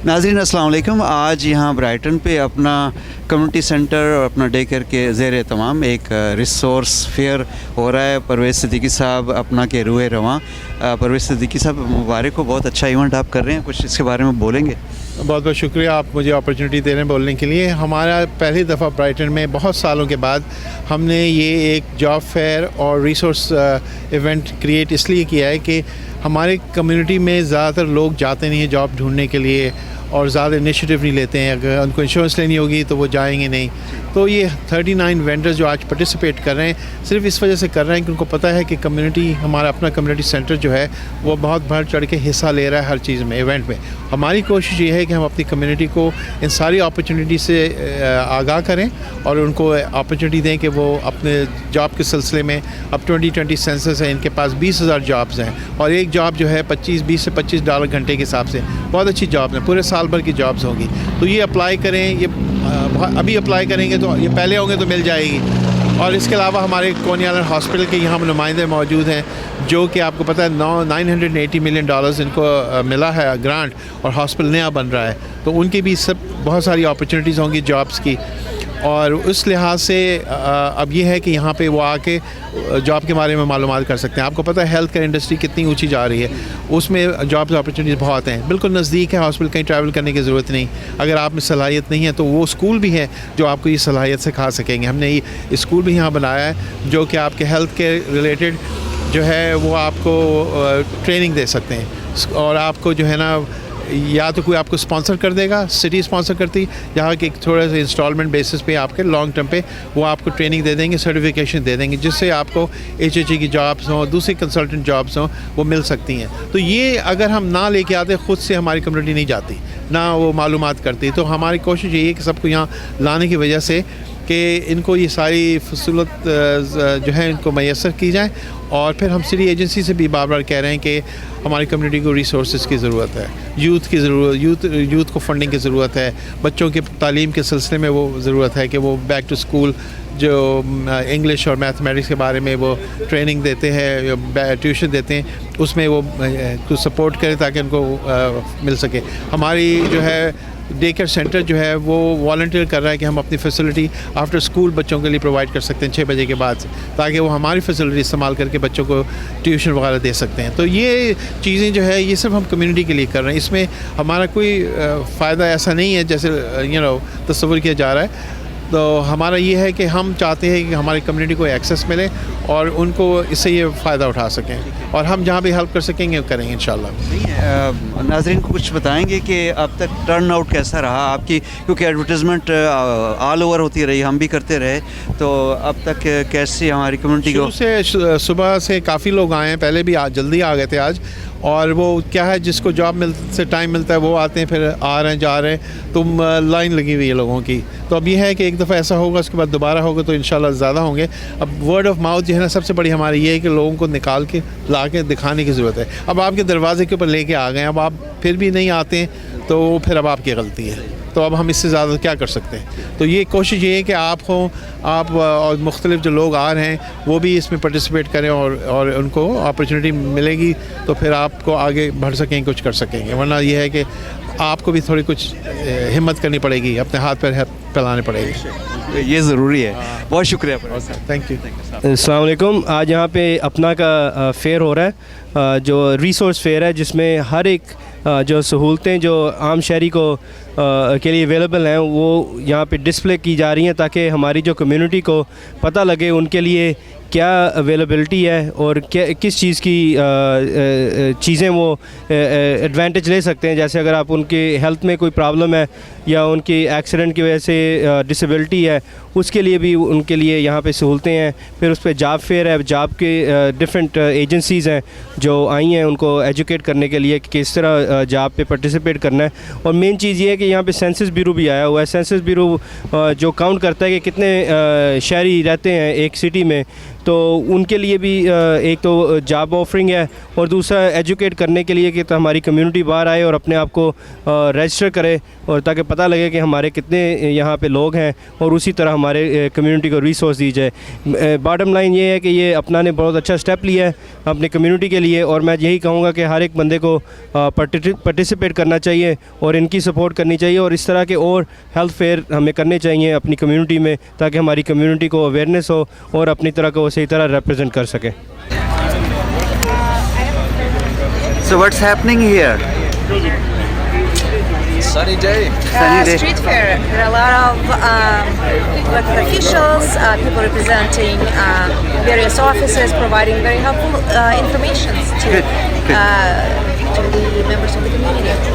नाज़रीन अस्सलाम वालेकुम। आज यहाँ ब्राइटन पे अपना कम्युनिटी सेंटर और अपना डे केयर के ज़ेर तमाम एक रिसोर्स फेयर हो रहा है। परवेज़ सिद्दीकी साहब अपना के रूए रवां। परवेज़ सिद्दीकी साहब, मुबारक हो, बहुत अच्छा इवेंट आप कर रहे हैं, कुछ इसके बारे में बोलेंगे? बहुत बहुत शुक्रिया आप मुझे अपॉर्चुनिटी दे रहे हैं बोलने के लिए। हमारा पहली दफ़ा ब्राइटन में बहुत सालों के बाद हमने ये एक जॉब फेयर और रिसोर्स इवेंट क्रिएट इसलिए किया है कि हमारे कम्युनिटी में ज़्यादातर लोग जाते नहीं हैं जॉब ढूंढने के लिए और ज़्यादा इनिशिएटिव नहीं लेते हैं। अगर उनको इंश्योरेंस लेनी होगी तो वो जाएंगे नहीं। तो ये 39 वेंडर्स जो आज पार्टिसिपेट कर रहे हैं सिर्फ इस वजह से कर रहे हैं कि उनको पता है कि कम्युनिटी, हमारा अपना कम्युनिटी सेंटर जो है वो बहुत बढ़ चढ़ के हिस्सा ले रहा है हर चीज़ में, इवेंट में। हमारी कोशिश ये है कि हम अपनी कम्युनिटी को इन सारी अपॉर्चुनिटी से आगाह करें और उनको अपॉर्चुनिटी दें कि वो अपने जॉब के सिलसिले में, अब 2020 सेंसस है, इनके पास 20,000 जॉब्स हैं और एक जॉब जो है $20 से $25 घंटे के हिसाब से बहुत अच्छी जॉब है, पूरे साल भर की जॉब्स होंगी। तो ये अप्लाई करें, ये अभी अप्लाई करेंगे तो ये पहले होंगे तो मिल जाएगी। और इसके अलावा हमारे कोनी आइलैंड हॉस्पिटल के यहाँ नुमाइंदे मौजूद हैं जो कि आपको पता है $980 मिलियन इनको मिला है ग्रांट और हॉस्पिटल नया बन रहा है, तो उनकी भी सब बहुत सारी अपॉर्चुनिटीज़ होंगी जॉब्स की। और उस लिहाज से अब ये है कि यहाँ पे वो आके जॉब के बारे में मालूमात कर सकते हैं। आपको पता है हेल्थ केयर इंडस्ट्री कितनी ऊंची जा रही है, उसमें जॉब्स अपॉर्चुनिटीज़ बहुत हैं। बिल्कुल नज़दीक है हॉस्पिटल, कहीं ट्रैवल करने की ज़रूरत नहीं। अगर आप में सलाहियत नहीं है तो वो स्कूल भी है जो आपको ये सलाहियत सिखा सकेंगे। हमने ये स्कूल भी यहाँ बनाया है जो कि आपके हेल्थ केयर रिलेटेड जो है वो आपको ट्रेनिंग दे सकते हैं और आपको जो है ना या तो कोई आपको स्पॉन्सर कर देगा, सिटी स्पॉन्सर करती, यहाँ के थोड़ा सा इंस्टॉलमेंट बेसिस पे आपके लॉन्ग टर्म पे वो आपको ट्रेनिंग दे देंगे, सर्टिफिकेशन दे देंगे, जिससे आपको HHE की जॉब्स हों, दूसरी कंसल्टेंट जॉब्स हों, वो मिल सकती हैं। तो ये अगर हम ना लेके आते, ख़ुद से हमारी कम्युनिटी नहीं जाती, ना वो मालूमात करती। तो हमारी कोशिश यही है कि सबको यहाँ लाने की वजह से कि इनको ये सारी फसूलत जो है इनको मैसर की जाए। और फिर हम सिटी एजेंसी से भी बार बार कह रहे हैं कि हमारी कम्युनिटी को रिसोर्सेज की ज़रूरत है, यूथ की ज़रूरत, यूथ को फंडिंग की ज़रूरत है, बच्चों के तालीम के सिलसिले में वो ज़रूरत है कि वो बैक टू स्कूल जो इंग्लिश और मैथमेटिक्स के बारे में वो ट्रेनिंग देते हैं, ट्यूशन देते हैं, उसमें वो कुछ सपोर्ट करें ताकि उनको मिल सके। हमारी जो है डे केयर सेंटर जो है वो वॉलंटियर कर रहा है कि हम अपनी फैसिलिटी आफ्टर स्कूल बच्चों के लिए प्रोवाइड कर सकते हैं 6 बजे के बाद से, ताकि वो हमारी फैसिलिटी इस्तेमाल करके बच्चों को ट्यूशन वगैरह दे सकते हैं। तो ये चीज़ें जो है ये सिर्फ हम कम्युनिटी के लिए कर रहे हैं, इसमें हमारा कोई फ़ायदा ऐसा नहीं है जैसे तस्वुर किया जा रहा है। तो हमारा ये है कि हम चाहते हैं कि हमारी कम्युनिटी को एक्सेस मिले और उनको इससे ये फ़ायदा उठा सकें और हम जहाँ भी हेल्प कर सकेंगे करेंगे इंशाल्लाह। नाज़रीन को कुछ बताएंगे कि अब तक टर्न आउट कैसा रहा आपकी, क्योंकि एडवर्टाइजमेंट ऑल ओवर होती रही, हम भी करते रहे, तो अब तक कैसी हमारी कम्युनिटी को? से सुबह से काफ़ी लोग आए हैं, पहले भी जल्दी आ गए थे आज। और वो क्या है, जिसको जॉब से टाइम मिलता है वो आते हैं, फिर आ रहे हैं जा रहे हैं, तो लाइन लगी हुई है लोगों की। तो अब ये है कि एक दफ़ा ऐसा होगा, उसके बाद दोबारा होगा तो इंशाल्लाह ज़्यादा होंगे। अब वर्ड ऑफ माउथ जो है ना सबसे बड़ी हमारी ये है कि लोगों को निकाल के ला के दिखाने की ज़रूरत है। अब आपके दरवाजे के ऊपर लेके आ गए, अब आप फिर भी नहीं आते हैं तो फिर अब आपकी गलती है। तो अब हम इससे ज़्यादा क्या कर सकते हैं? तो ये कोशिश ये है कि आप और मुख्तलिफ जो लोग आ रहे हैं वो भी इसमें पार्टिसिपेट करें और उनको अपॉर्चुनिटी मिलेगी तो फिर आपको आगे बढ़ सकेंगे, कुछ कर सकेंगे। वरना ये है कि आपको भी थोड़ी कुछ हिम्मत करनी पड़ेगी, अपने हाथ पैर फैलाने पड़ेगी। ये ज़रूरी है। बहुत शुक्रिया। Thank you. अस्सलाम वालेकुम। आज यहाँ पे अपना का फेयर हो रहा है, जो रिसोर्स फेयर है, जिसमें हर एक जो सहूलतें जो आम शहरी को के लिए अवेलेबल हैं वो यहाँ पे डिस्प्ले की जा रही हैं, ताकि हमारी जो कम्युनिटी को पता लगे उनके लिए क्या अवेलेबिलिटी है और क्या किस चीज़ की चीज़ें वो एडवांटेज ले सकते हैं। जैसे अगर आप उनके हेल्थ में कोई प्रॉब्लम है या उनकी एक्सीडेंट की वजह से डिसेबिलिटी है, उसके लिए भी उनके लिए यहाँ पे सहूलतें हैं। फिर उस पर जॉब फेयर है, जॉब के डिफरेंट एजेंसीज़ हैं जो आई हैं उनको एजुकेट करने के लिए कि किस तरह जॉब पे पार्टिसिपेट करना है। और मेन चीज़ ये है कि यहाँ पे सेंसस ब्यूरो भी आया हुआ है। सेंसस ब्यूरो जो काउंट करता है कि कितने शहरी रहते हैं एक सिटी में, तो उनके लिए भी एक तो जॉब ऑफरिंग है और दूसरा एजुकेट करने के लिए कि तो हमारी कम्युनिटी बाहर आए और अपने आप को रजिस्टर करे और ताकि पता लगे कि हमारे कितने यहाँ पे लोग हैं और उसी तरह हमारे कम्युनिटी को रिसोर्स दी जाए। बॉटम लाइन ये है कि ये अपना ने बहुत अच्छा स्टेप लिया है अपनी कम्युनिटी के लिए और मैं यही कहूँगा कि हर एक बंदे को पार्टिसिपेट करना चाहिए और इनकी सपोर्ट करनी चाहिए और इस तरह के और हेल्थ फेयर हमें करने चाहिए अपनी कम्युनिटी में ताकि हमारी कम्युनिटी को अवेयरनेस हो और अपनी तरह को सही तरह रिप्रेजेंट कर सके। So what's happening here? Sunny day. Sunny day. Street fair. There are a lot of elected officials, people representing various offices, providing very helpful information to the members of the community.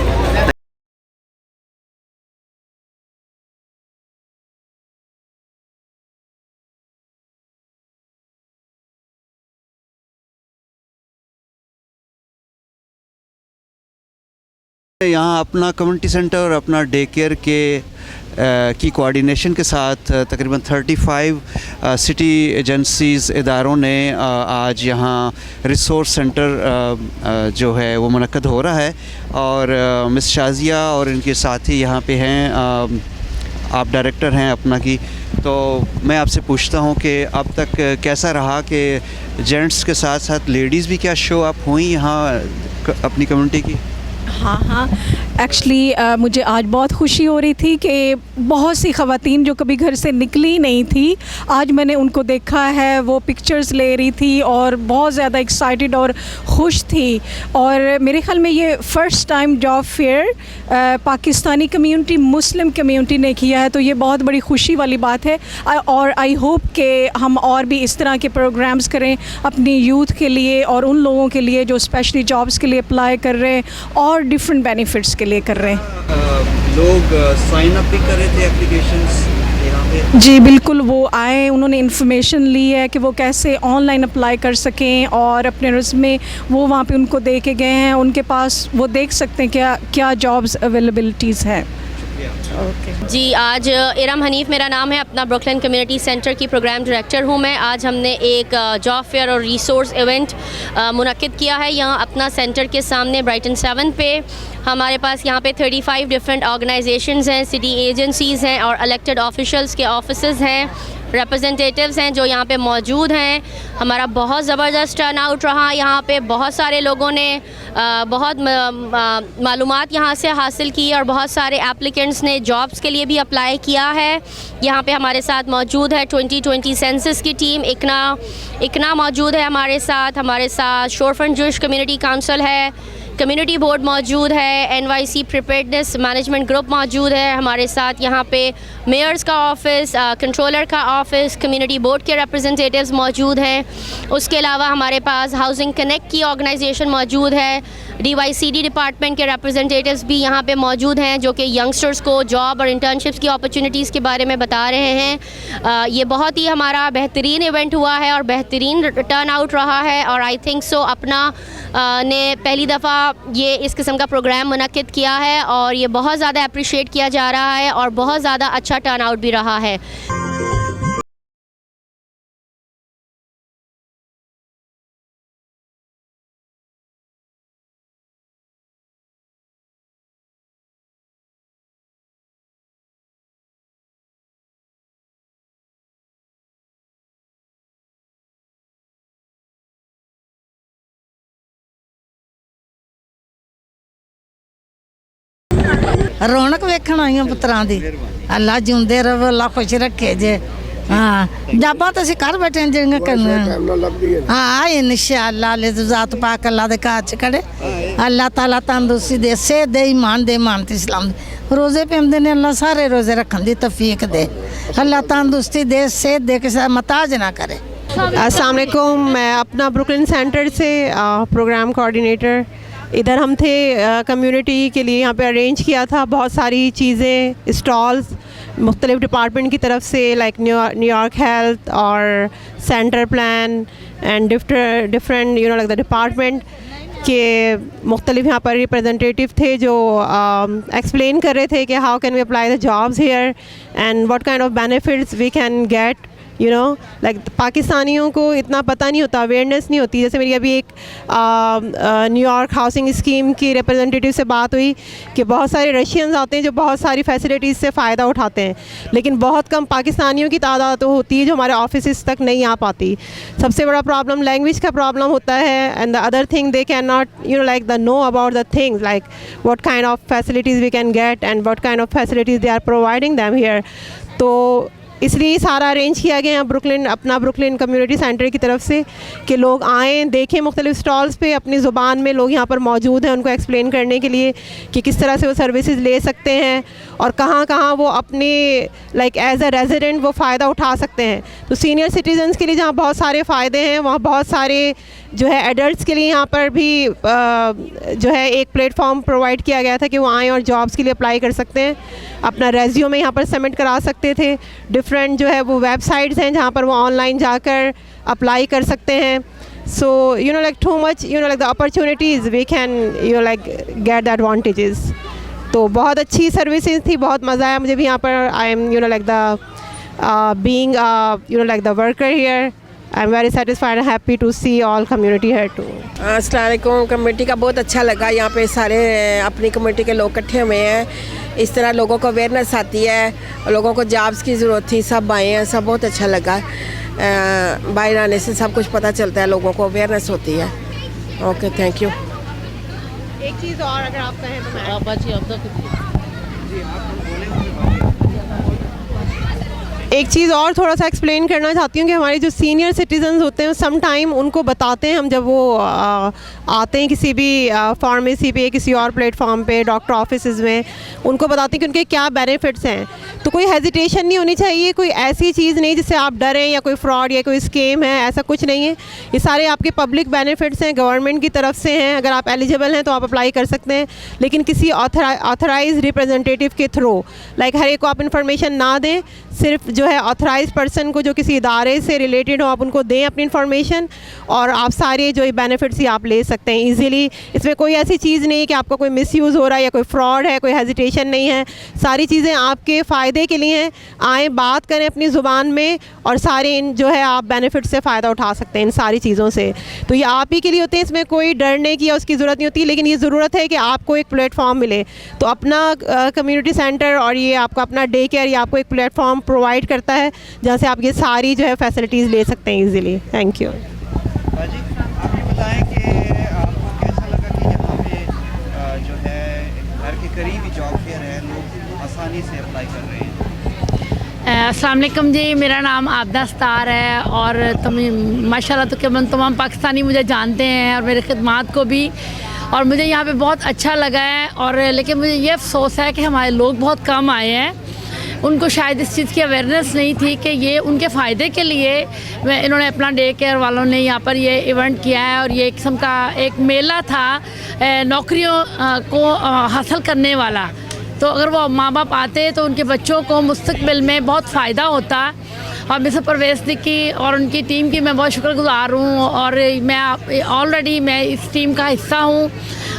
यहाँ अपना community centre और अपना day care की coordination के साथ तकरीबन 35 city agencies इदारों ने आज यहाँ रिसोर्स सेंटर जो है वो मुनक्कद हो रहा है और मिस शाजिया और इनके साथी यहाँ पे हैं, आप डायरेक्टर हैं अपना की। तो मैं आपसे पूछता हूँ कि अब तक कैसा रहा कि जेंट्स के साथ साथ लेडीज़ भी क्या शो अप हुई यहाँ अपनी कम्युनिटी की? हाँ, एक्चुअली मुझे आज बहुत खुशी हो रही थी कि बहुत सी ख़वातीन जो कभी घर से निकली नहीं थी, आज मैंने उनको देखा है, वो पिक्चर्स ले रही थी और बहुत ज़्यादा एक्साइटेड और खुश थी। और मेरे ख़्याल में ये first time job fair Pakistani community, Muslim community ने किया है, तो ये बहुत बड़ी खुशी वाली बात है। और आई होप कि हम और भी इस तरह के प्रोग्राम्स करें अपनी यूथ के लिए और उन लोगों के लिए जो स्पेशली जॉब्स के लिए अप्लाई कर रहे हैं और डिफरेंट बेनिफिट्स के लिए कर रहे हैं। लोग साइन अप भी कर रहे थे एप्लीकेशंस यहाँ पे? जी बिल्कुल, वो आए, उन्होंने इन्फॉर्मेशन ली है कि वो कैसे ऑनलाइन अप्लाई कर सकें और अपने रिज्यूमे वो वहाँ पे उनको दे के गए हैं, उनके पास वो देख सकते हैं क्या क्या जॉब्स अवेलेबिलिटीज़ हैं। जी, आज इरम हनीफ मेरा नाम है, अपना ब्रुकलिन कम्युनिटी सेंटर की प्रोग्राम डायरेक्टर हूँ मैं। आज हमने एक जॉब फेयर और रिसोर्स इवेंट मुनक्किद किया है यहाँ अपना सेंटर के सामने ब्राइटन 7 पे। हमारे पास यहाँ पे 35 डिफरेंट ऑर्गेनाइजेशंस हैं, सिटी एजेंसीज़ हैं और इलेक्टेड ऑफिशियल्स के ऑफिसेज़ हैं, रिप्रेजेंटेटिव्स हैं जो यहाँ पे मौजूद हैं। हमारा बहुत ज़बरदस्त टर्न आउट रहा यहाँ पे, बहुत सारे लोगों ने बहुत मालूमात यहाँ से हासिल की और बहुत सारे एप्लीकेंट्स ने जॉब्स के लिए भी अप्लाई किया है। यहाँ पे हमारे साथ मौजूद है 2020 सेंसस की टीम, इकना मौजूद है हमारे साथ शोरफंड जूश कम्युनिटी काउंसिल है, कम्युनिटी बोर्ड मौजूद है, NYC प्रिपेयर्डनेस मैनेजमेंट ग्रुप मौजूद है हमारे साथ। यहाँ पे मेयर्स का ऑफ़िस, कंट्रोलर का ऑफ़िस, कम्युनिटी बोर्ड के रिप्रेजेंटेटिव्स मौजूद हैं। उसके अलावा हमारे पास हाउसिंग कनेक्ट की ऑर्गेनाइजेशन मौजूद है, DYCD डिपार्टमेंट के रिप्रेजेंटेटिव्स भी यहाँ पे मौजूद हैं जो कि यंगस्टर्स को जॉब और इंटर्नशिप्स की अपॉर्चुनिटीज़ के बारे में बता रहे हैं। ये बहुत ही हमारा बेहतरीन इवेंट हुआ है और बेहतरीन टर्न आउट रहा है और आई थिंक सो अपना ने पहली दफ़ा ये इस किस्म का प्रोग्राम मुनक्किद किया है और ये बहुत ज़्यादा अप्रिशिएट किया जा रहा है और बहुत ज़्यादा अच्छा टर्न आउट भी रहा है। रौनक वेखण आई हाँ पुत्रां दी, अल्लाह जिंदे रहो, अल्लाह खुश रखे जे। हाँ, जाबा तो असीं घर बैठे जिंगा करना। हाँ, इंशाअल्लाह ले ज़ात पाक अल्लाह दे घर च खड़े, अल्लाह ताला तंदुरुस्ती दे, सेहत दे, ईमान दे, ईमान ते इस्लाम दे। रोज़े पे आंदे ने, अल्लाह सारे रोज़े रखन दी तौफीक दे, अल्लाह तंदुरुस्ती दे, सेहत दे, किसी मताज ना करे। अस्सलाम वालेकुम, मैं अपना ब्रुकलिन सेंटर से प्रोग्राम कोऑर्डिनेटर, इधर हम थे कम्युनिटी के लिए यहाँ पे अरेंज किया था बहुत सारी चीज़ें, स्टॉल्स मुख्तलिफ़ डिपार्टमेंट की तरफ से, लाइक न्यूयॉर्क हेल्थ और centre plan and different like the department के मुख्तलिफ यहाँ पर रिप्रेजेंटेटिव थे जो एक्सप्लेन कर रहे थे कि how can we apply the jobs here and what kind of benefits we can get you know like पाकिस्तानियों को इतना पता नहीं होता, अवेयरनेस नहीं होती। जैसे मेरी अभी एक न्यूयॉर्क हाउसिंग स्कीम की रिप्रेजेंटेटिव से बात हुई कि बहुत सारे रशियंस आते हैं जो बहुत सारी फैसिलिटीज़ से फ़ायदा उठाते हैं, लेकिन बहुत कम पाकिस्तानियों की तादाद तो होती है जो हमारे ऑफिस तक नहीं आ पाती। सबसे बड़ा प्रॉब्लम लैंग्वेज का प्रॉब्लम होता है, and the other thing they can not like the know about the things like what kind of facilities we can get and what kind of facilities they are providing them here. तो इसलिए सारा arrange किया गया है Brooklyn community centre की तरफ से कि लोग आएँ, देखें मुख्तलिफ स्टॉल्स पे, अपनी ज़ुबान में लोग यहाँ पर मौजूद हैं उनको एक्सप्लेन करने के लिए कि किस तरह से वो सर्विसेज ले सकते हैं और कहाँ कहाँ वो अपने लाइक एज अ रेजिडेंट वो फ़ायदा उठा सकते हैं। तो सीनियर सिटीजन्स के लिए जहाँ बहुत सारे फ़ायदे हैं, वहाँ बहुत सारे जो है एडल्ट्स के लिए यहाँ पर भी जो है एक प्लेटफॉर्म प्रोवाइड किया गया था कि वो आएँ और जॉब्स के लिए अप्लाई कर सकते हैं, अपना रेज्यूमे यहाँ पर सबमिट करा सकते थे। डिफरेंट जो है वो वेबसाइट्स हैं जहाँ पर वो ऑनलाइन जाकर अप्लाई कर सकते हैं। So like too much like the opportunities we can like get the advantages. तो बहुत अच्छी सर्विसेज थी, बहुत मज़ा आया मुझे भी यहाँ पर। I am like the being like the worker here, I am very satisfied and happy to see all community here too. अस्सलाम वालेकुम। कमेटी का बहुत अच्छा लगा, यहाँ पे सारे अपनी कमेटी के लोग इकट्ठे हुए हैं। इस तरह लोगों को अवेयरनेस आती है, लोगों को जॉब्स की ज़रूरत थी, सब आए हैं, सब बहुत अच्छा लगा। बाहर आने से सब कुछ पता चलता है, लोगों को अवेयरनेस होती है। Okay, thank you. एक चीज़ और अगर आप कहें तो एक चीज़ और थोड़ा सा एक्सप्लेन करना चाहती हूँ कि हमारे जो सीनियर सिटीजन्स होते हैं सम टाइम उनको बताते हैं हम जब वो आते हैं किसी भी फार्मेसी पे, किसी और प्लेटफॉर्म पे, डॉक्टर ऑफिसेज में, उनको बताते हैं कि उनके क्या बेनिफिट्स हैं। तो कोई हेजिटेशन नहीं होनी चाहिए, कोई ऐसी चीज़ नहीं जिससे आप डरें या कोई फ्रॉड या कोई स्कीम है, ऐसा कुछ नहीं है। ये सारे आपके पब्लिक बेनिफिट्स हैं, गवर्नमेंट की तरफ से हैं। अगर आप एलिजिबल हैं तो आप अप्लाई कर सकते हैं, लेकिन किसी ऑथराइज रिप्रेजेंटेटिव के थ्रू। लाइक हर एक को आप इन्फॉर्मेशन ना दें, सिर्फ जो है ऑथराइज पर्सन को जो किसी इदारे से रिलेटेड हो आप उनको दें अपनी इन्फॉर्मेशन, और आप सारे जो बेनिफिट्स ही आप ले सकते हैं ईज़िली। इसमें कोई ऐसी चीज़ नहीं कि आपका कोई मिसयूज़ हो रहा है या कोई फ्रॉड है, कोई हेजिटेशन नहीं है। सारी चीज़ें आपके फ़ायदे के लिए हैं। आएँ, बात करें अपनी ज़ुबान में, और सारे इन जो है आप बेनिफिट से फ़ायदा उठा सकते हैं इन सारी चीज़ों से। तो ये आप ही के लिए होते हैं, इसमें कोई डरने की या उसकी ज़रूरत नहीं होती, लेकिन ये ज़रूरत है कि आपको एक प्लेटफॉर्म मिले। तो अपना कम्युनिटी सेंटर और ये आपका अपना डे केयर ये आपको एक प्लेटफॉर्म प्रोवाइड करता है जहाँ से आप ये सारी जो है फैसिलिटीज़ ले सकते हैं ईज़िली। Thank you. जी, आप ये बताएं कि आपको कैसा लगा कि यहाँ पे जो है घर के करीब ही जॉब फेयर है, लोग आसानी से अप्लाई कर रहे हैं। अस्सलाम वालेकुम जी, मेरा नाम आबदा स्तार है और माशाल्लाह तकरीबन तमाम पाकिस्तानी मुझे जानते हैं और मेरे खिदमात को भी, और मुझे यहाँ पे बहुत अच्छा लगा है। और लेकिन मुझे ये अफसोस है कि हमारे लोग बहुत कम आए हैं, उनको शायद इस चीज़ की अवेयरनेस नहीं थी कि ये उनके फ़ायदे के लिए इन्होंने अपना डे केयर वालों ने यहाँ पर ये इवेंट किया है। और ये एक किस्म का एक मेला था नौकरियों को हासिल करने वाला। तो अगर वो माँ बाप आते तो उनके बच्चों को मुस्तकबिल में बहुत फ़ायदा होता। और मिस्टर परवेज़ सिद्दीकी और उनकी टीम की मैं बहुत शुक्रगुज़ार हूँ, और मैं ऑलरेडी मैं इस टीम का हिस्सा हूँ,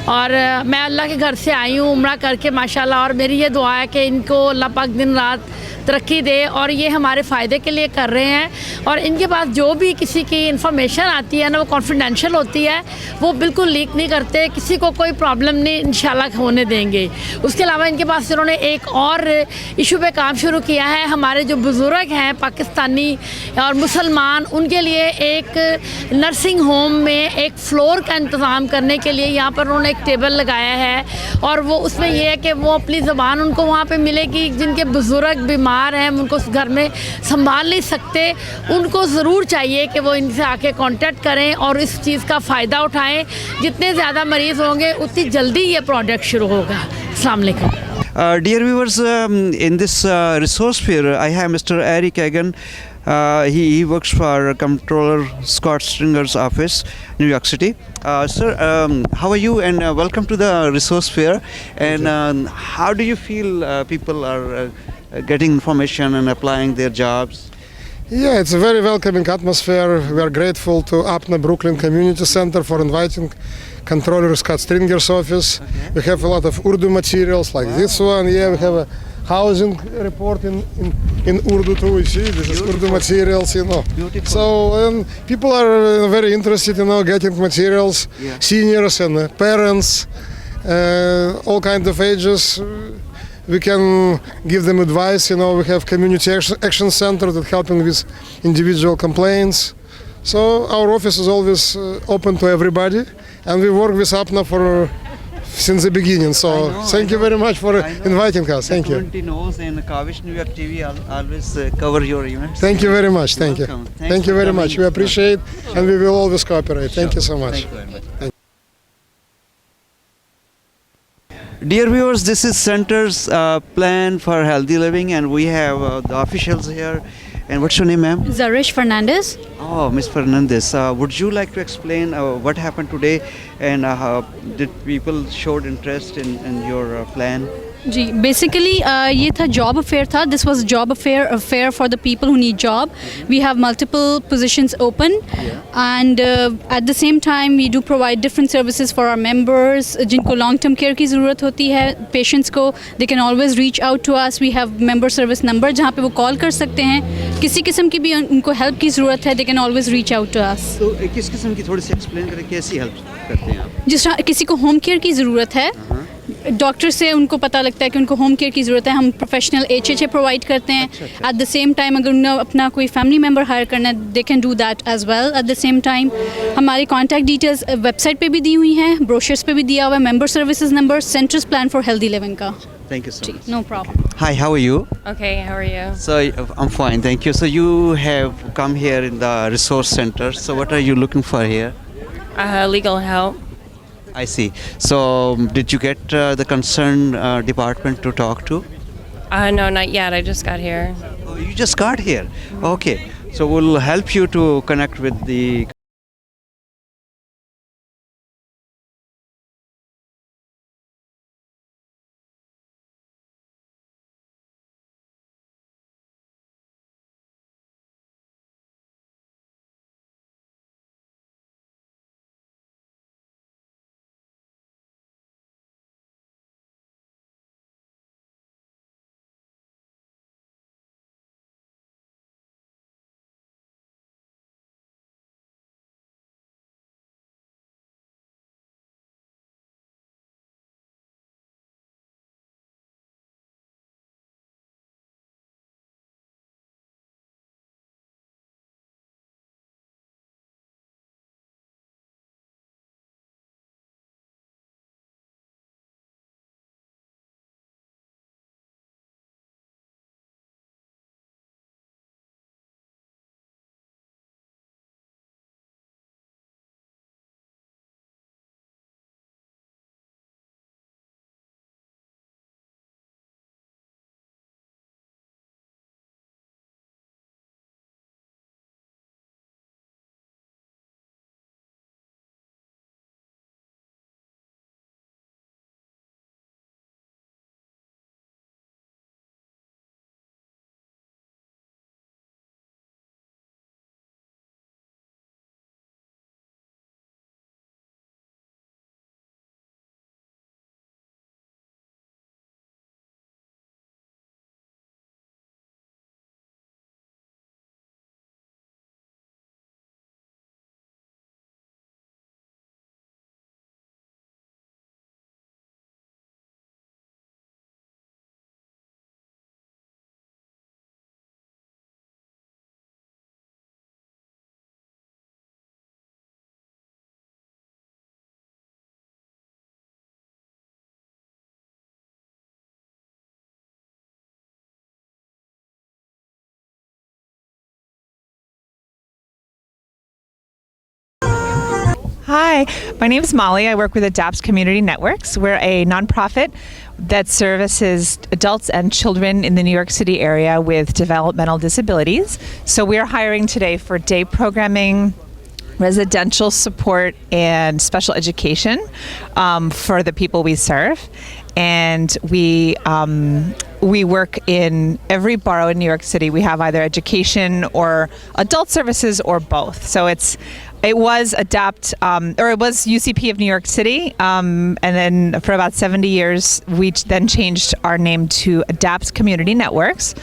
और मैं अल्लाह के घर से आई हूँ उम्रा करके माशाल्लाह। और मेरी ये दुआ है कि इनको अल्लाह पाक दिन रात तरक्की दे, और ये हमारे फ़ायदे के लिए कर रहे हैं। और इनके पास जो भी किसी की इन्फॉर्मेशन आती है ना, वो कॉन्फिडेंशियल होती है, वो बिल्कुल लीक नहीं करते, किसी को कोई प्रॉब्लम नहीं इंशाल्लाह होने देंगे। उसके अलावा इनके पास इन्होंने एक और इशू पे काम शुरू किया है। हमारे जो बुज़ुर्ग हैं पाकिस्तानी और मुसलमान, उनके लिए एक नर्सिंग होम में एक फ़्लोर का इंतज़ाम करने के लिए यहाँ पर उन्होंने एक टेबल लगाया है। और वो उसमें यह है कि वो अपनी ज़बान उनको वहाँ पर मिलेगी। जिनके बुज़ुर्ग बीमार हैं, उनको उस घर में संभाल नहीं सकते, उनको ज़रूर चाहिए कि वो इनसे आके कांटेक्ट करें और इस चीज़ का फ़ायदा उठाएं। जितने ज़्यादा मरीज़ होंगे उतनी जल्दी ये प्रोडक्ट शुरू होगा। अस्सलाम वालेकुम। Dear viewers, in this resource fair, I have Mr. Eric Egan. He works for Comptroller Scott Stringer's office, New York City. Sir, how are you? And welcome to the resource fair. And how do you feel people are getting information and applying their jobs? Yeah, it's a very welcoming atmosphere. We are grateful to APNA Brooklyn Community Center for inviting Controller Scott Stringer's office. Okay. We have a lot of Urdu materials like this one. Yeah, we have housing report in Urdu too. You see, this is Urdu materials, you know. Beautiful. So people are very interested, you know, getting materials. Yeah. Seniors and parents, all kinds of ages. We can give them advice. You know, we have community action center that helping with individual complaints. So our office is always open to everybody, and we work with APNA since the beginning. So thank you very much for inviting us. Thank you. Community knows, and Kavish New York TV always cover your events. Thank you very much. Thank you. Welcome. Thanks Thank you for very coming. much. We appreciate, and we will always cooperate. Thank you so much. Thank you very much. Dear viewers, this is Center's plan for healthy living, and we have the officials here. And what's your name, ma'am? Zarish Fernandez. Oh, Ms. Fernandez, would you like to explain what happened today, and how did people showed interest in your plan? जी basically ये था job affair था. This was job affair for the people who need job. We have multiple positions open and at the same time we do provide different services for our members जिनको long term care की ज़रूरत होती है. Patients को they can always reach out to us. We have member service number जहाँ पे वो call कर सकते हैं. किसी किस्म की भी उनको हेल्प की ज़रूरत है, they can always reach out to us. तो किस किस्म की थोड़ी सी एक्सप्लेन करें, कैसी हेल्प करते हैं आप? जिस किसी को होम केयर की ज़रूरत है, डॉक्टर से उनको पता लगता है कि उनको होम केयर की ज़रूरत है, हम प्रोफेशनल HHA प्रोवाइड करते हैं. एट द सेम टाइम अगर उन्हें अपना कोई फैमिली मेम्बर हायर करना है, they can do that as well. At the same time हमारी कॉन्टैक्ट डिटेल्स वेबसाइट पे भी दी हुई हैं, ब्रोशर्स पे भी दिया हुआ है, member services number, centres plan for healthy living का. Thank you so much. No problem. Hi, how are you? Okay, how are you? So I'm fine, thank you. So you have come here in the resource center. So what are you looking for here? Legal help. I see. So did you get the concerned department to talk to? No, not yet. I just got here. Oh, you just got here. Okay. So we'll help you to connect with the Hi, my name is Molly. I work with ADAPTS Community Networks. We're a nonprofit that services adults and children in the New York City area with developmental disabilities. So we're hiring today for day programming, residential support, and special education for the people we serve. And we work in every borough in New York City. We have either education or adult services or both. So it's It was it was UCP of New York City, and then for about 70 years, we then changed our name to ADAPT Community Networks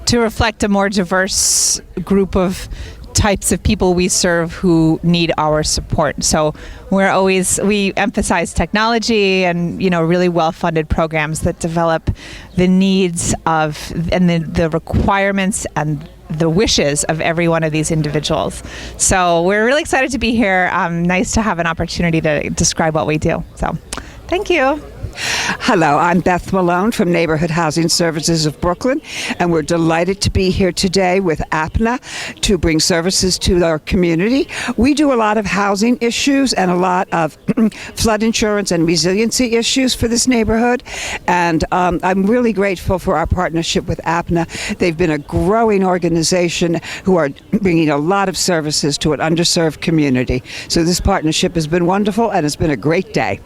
to reflect a more diverse group of types of people we serve who need our support. So we emphasize technology and really well-funded programs that develop the needs of and the requirements and the wishes of every one of these individuals. So we're really excited to be here. Nice to have an opportunity to describe what we do. So thank you. Hello, I'm Beth Malone from Neighborhood Housing Services of Brooklyn, and we're delighted to be here today with APNA to bring services to our community. We do a lot of housing issues and a lot of flood insurance and resiliency issues for this neighborhood, and I'm really grateful for our partnership with APNA. They've been a growing organization who are bringing a lot of services to an underserved community. So this partnership has been wonderful, and it's been a great day.